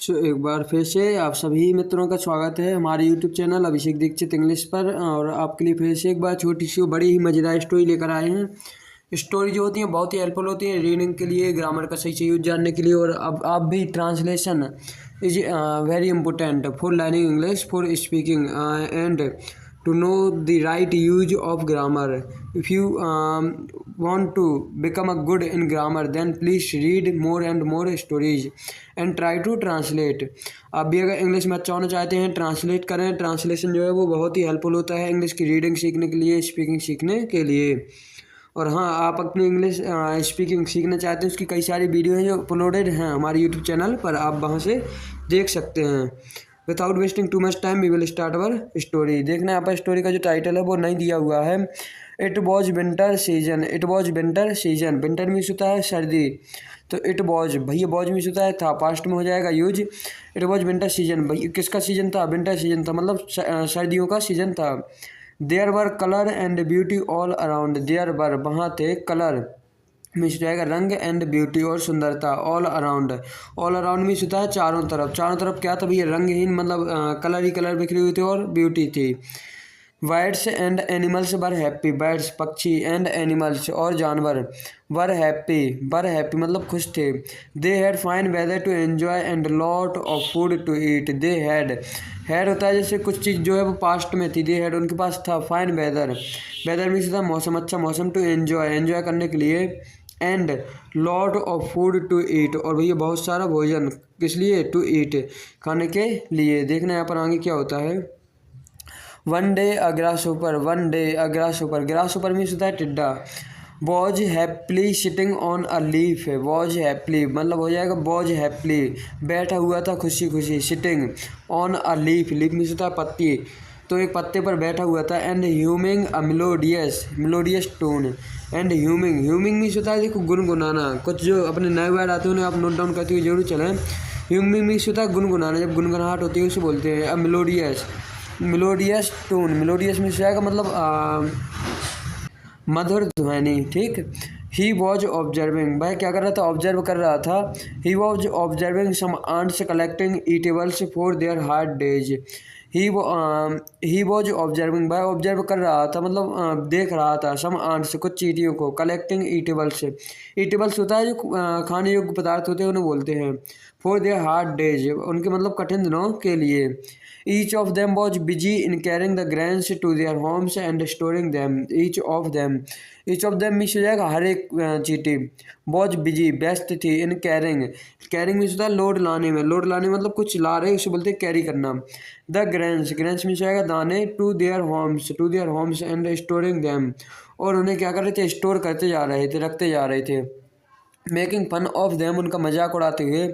एक बार फिर से आप सभी मित्रों का स्वागत है हमारे यूट्यूब चैनल अभिषेक दीक्षित इंग्लिश पर। और आपके लिए फिर से एक बार छोटी सी बड़ी ही मज़ेदार स्टोरी लेकर आए हैं। स्टोरी जो होती है बहुत ही हेल्पफुल होती है रीडिंग के लिए, ग्रामर का सही से यूज जानने के लिए। और अब आप भी translation is very important for learning English, for speaking and to know the right use of grammar. If you want to become a good in grammar, then please read more and more stories and try to translate. आप भी अगर English में अच्छा होना चाहते हैं translate करें। Translation जो है वो बहुत ही हेल्पफुल होता है इंग्लिश की रीडिंग सीखने के लिए, स्पीकिंग सीखने के लिए। और हाँ, आप अपनी इंग्लिश स्पीकिंग सीखना चाहते हैं उसकी कई सारी वीडियो हैं जो अपलोडेड हैं हमारे यूट्यूब चैनल पर, आप वहाँ से देख सकते हैं। Without wasting too much time we will start our story. देखना यहाँ पर स्टोरी का जो टाइटल है वो नहीं दिया हुआ है। It was winter season. It was winter season. Winter means होता है सर्दी, तो इट वॉज भैया वॉज मीन्स होता है था, पास्ट में हो जाएगा use. It was winter season, भैया किसका सीजन था? विंटर सीजन था, मतलब सर्दियों का सीजन था। There were colour and beauty all around. There were वहाँ थे, कलर मीन्स जाएगा रंग, एंड ब्यूटी और सुंदरता, all around. All around means होता है चारों तरफ। चारों तरफ क्या था भैया? रंगहीन, मतलब कलर ही कलर बिखरी हुई थी और ब्यूटी थी। Birds and animals were happy. Birds पक्षी, एंड एनिमल्स और जानवर, वर हैप्पी मतलब खुश थे। They had fine weather to enjoy and lot of food to eat. They had होता है जैसे कुछ चीज़ जो है वो पास्ट में थी। दे हैड उनके पास था, फाइन वेदर, वेदर मीन्स था मौसम, अच्छा मौसम, टू एन्जॉय करने के लिए, and lot of food to eat और भैया बहुत सारा भोजन, किस लिए? टू ईट खाने के लिए। देखना यहाँ पर आगे क्या होता है। वन डे अ ग्रासहोपर। वन डे अ ग्रासहोपर। ग्रासहोपर मीन्स होता है टिड्डा। Was happily sitting on a leaf. Was happily मतलब हो जाएगा वॉज हैप्पली, बैठा हुआ था खुशी खुशी। Sitting on a leaf, leaf means होता है पत्ती, तो एक पत्ते पर बैठा हुआ था। And humming a melodious tone. And humming means होता है देखो गुनगुनाना। कुछ जो अपने नए वर्ड आते हैं उन्हें आप नोट डाउन करते हुए जरूर चलें। ह्यूमिंग मीन्स होता है गुनगुनाना, जब गुनगुनाहट होती है उसे बोलते हैं। अब मेलोडियस टोन, मेलोडियस मीन्स आएगा मतलब मधुर ध्वनि, ठीक। ही वॉज ऑब्जर्विंग, वह क्या कर रहा था? ऑब्जर्व कर रहा था। He was observing some ants collecting eatables for their hard days. He was observing, वह ऑब्जर्व कर रहा था मतलब देख रहा था। सम आंट्स कुछ चींटियों को, कलेक्टिंग ईटेबल्स, ईटेबल्स होता है जो खाने योग्य पदार्थ होते हैं उन्हें बोलते हैं। फॉर देयर हार्ड डेज उनके मतलब कठिन दिनों के लिए। Each of them was busy in carrying the grains to their homes and storing them. Each of them means हो जाएगा हर एक चींटी। was busy व्यस्त थी, in कैरिंग मीन्स होता है लोड लाने में। लोड लाने मतलब कुछ ला रहे उसे बोलते हैं कैरी करना। द ग्रेन्स मीन्स हो जाएगा दाने। To their homes and storing them और उन्हें क्या कर रहे थे? स्टोर करते जा रहे थे, रखते जा रहे थे। मेकिंग फन ऑफ देम उनका मजाक उड़ाते हुए।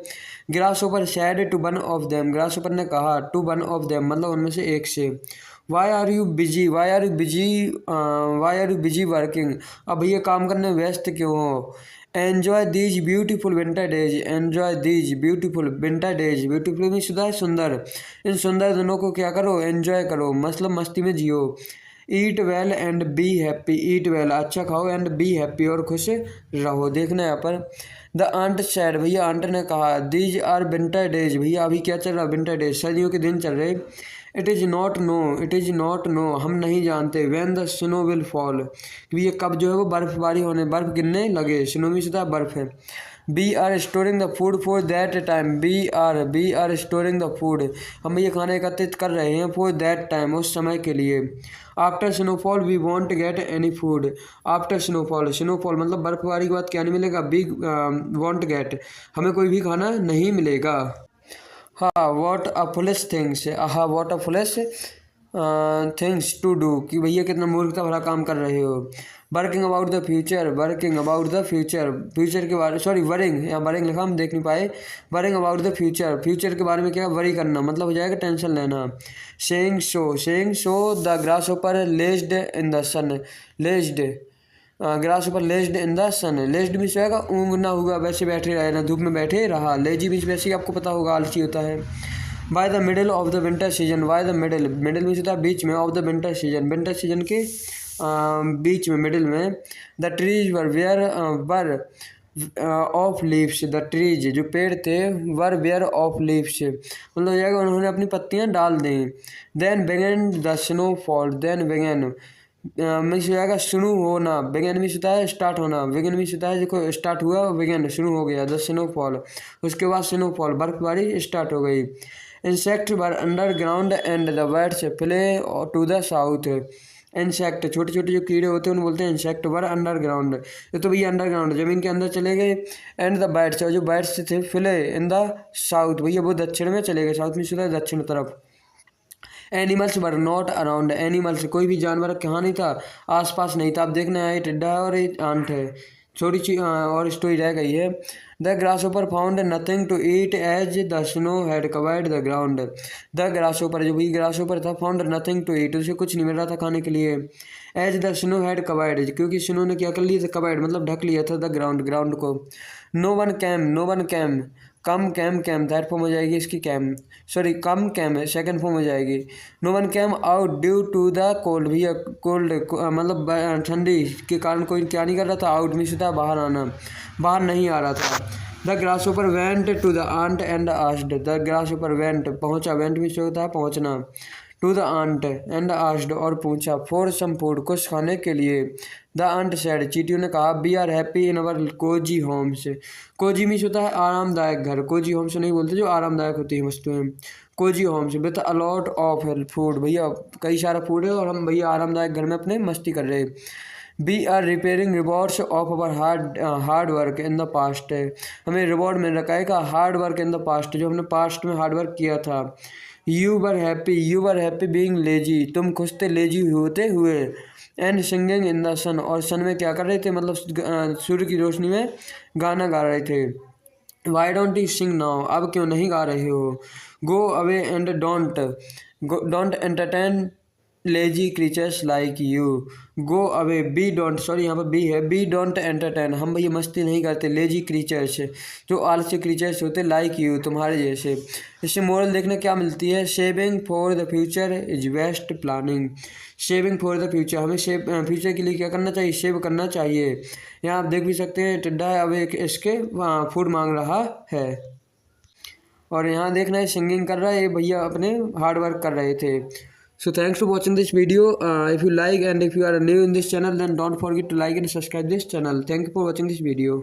Grasshopper said to one of them, grasshopper ने कहा टू वन ऑफ देम मतलब उनमें से एक से। Why are you busy working, अब भैया काम करने में व्यस्त क्यों हो? Enjoy these beautiful winter days, beautiful means होता है सुंदर। इन सुंदर दिनों को क्या करो? एन्जॉय करो, मतलब मस्ती में जियो। Eat well and be happy, eat well अच्छा खाओ, एंड बी हैप्पी और खुश रहो। देखना यहाँ पर। द आंट सैड, भैया आंट ने कहा। दीज आर विंटर डेज, भैया अभी क्या चल रहा? विंटर डेज सर्दियों के दिन चल रहे। इट इज़ नॉट नो हम नहीं जानते। When the snow will fall, ये कब जो है वो बर्फबारी होने, बर्फ गिरने लगे। स्नो मीन्स होता है बर्फ है। We are storing the food for that time, we are storing the food हम ये खाना एकत्रित कर रहे हैं। फॉर दैट टाइम उस समय के लिए। After snowfall we won't get any food. After snowfall मतलब बर्फबारी के बाद क्या नहीं मिलेगा? बी वॉन्ट गेट हमें कोई भी खाना नहीं मिलेगा। हाँ, what a foolish things to do, कि भैया कितना मूर्खता भरा काम कर रहे हो। Working about the future, future के बारे, सॉरी वरिंग, यहाँ वरिंग लिखा हम देख नहीं पाए। वरिंग अबाउट द फ्यूचर के बारे में क्या? वरी करना मतलब हो जाएगा टेंशन लेना। Saying so the grasshopper lazed in the sun, grasshopper lazed in the sun, lazed means आएगा ऊँघना हुआ, वैसे बैठे रहे ना, धूप में बैठे रहा। लेजी मीन्स वैसे ही आपको पता होगा आलसी होता है। By the middle of the winter season, by the middle means होता है बीच में, ऑफ द विंटर सीजन के बीच में, मिडिल में। The trees were of leaves the trees, जो पेड़ थे वर वेयर ऑफ लीव्स, मतलब हो जाएगा उन्होंने अपनी पत्तियां डाल दी। Then began the snowfall, then began means हो जाएगा शुरू होना, बिगन मीन्स होता है स्टार्ट होना, बिगन मीन्स होता है देखो स्टार्ट हुआ, बिगन शुरू हो गया, द स्नोफॉल उसके बाद स्नोफॉल बर्फबारी स्टार्ट हो गई। Insect were underground and the birds Phule to the south, insect छोटे छोटे जो कीड़े होते हैं उन्हें बोलते हैं इंसेक्ट, वर अंडरग्राउंड, ये तो भैया अंडरग्राउंड ज़मीन के अंदर चले गए। एंड द बर्ड्स, और जो बर्ड्स थे फ्ले इन द साउथ, भैया वो दक्षिण में चले गए, साउथ में सीधा दक्षिण तरफ। Animals were not around, animals कोई भी जानवर कहाँ नहीं था, आसपास नहीं था। अब देखना है, टिड्डा है और एक आंट है, छोटी सी और स्टोरी रह गई है। The grasshopper found nothing to eat as the snow had covered the ground, the grasshopper, जो भी ग्रासहोपर था, फाउंड नथिंग टू ईट, उसे कुछ नहीं मिल रहा था खाने के लिए। As the snow had covered, क्योंकि स्नो ने क्या कर लिया था, कवर्ड मतलब ढक लिया था, द ग्राउंड, ग्राउंड को। No one came, no one came, come came, came third form हो जाएगी इसकी, कैम सॉरी कम कैम है सेकंड फॉर्म हो जाएगी। No one came out due to the cold, भैया कोल्ड मतलब ठंडी के कारण कोई क्या नहीं कर रहा था, आउट मीन्स होता है बाहर आना, बाहर नहीं आ रहा था। The grasshopper went to the ant and asked, the grasshopper went पहुंचा, वेंट मीन्स होता है पहुंचना, to the ant and asked और पूछा, फॉर सम फूड कुछ खाने के लिए। द आंट सेड, चींटियों ने कहा, we are happy in our cosy homes, cosy means होता है आरामदायक घर, कोजी होम्स नहीं बोलते जो आरामदायक होती है वस्तुएं, cosy homes with a lot of food, भैया कई सारा फूड है और हम भैया आरामदायक घर में अपने मस्ती कर रहे हैं। We are repairing rewards of our hard work in the past, हमें रिवॉर्ड मिल रखा है का hard work in the past, जो हमने पास्ट में हार्ड वर्क किया था। You were happy being lazy, तुम खुश थे लेजी होते हुए। And singing in the sun, और सन में क्या कर रहे थे, मतलब सूर्य की रोशनी में गाना गा रहे थे। Why don't you sing now, अब क्यों नहीं गा रहे हो। Go away and don't entertain lazy creatures like you, go away, be don't sorry यहाँ पर बी है, बी डोंट एंटरटेन, हम भैया मस्ती नहीं करते, लेजी क्रीचर्स जो आलसी क्रीचर्स होते, लाइक यू तुम्हारे जैसे। इससे मोरल देखने क्या मिलती है, saving for the future is best planning, saving for the future, हमें फ्यूचर के लिए क्या करना चाहिए, सेव करना चाहिए। यहाँ आप देख भी सकते हैं टिड्डा है, अब एक इसके फूड मांग रहा है, और यहाँ देखना है सिंगिंग कर रहा है, ये भैया अपने हार्ड वर्क कर रहे थे। So thanks for watching this video. If you like and if you are new in this channel, then don't forget to like and subscribe this channel. Thank you for watching this video.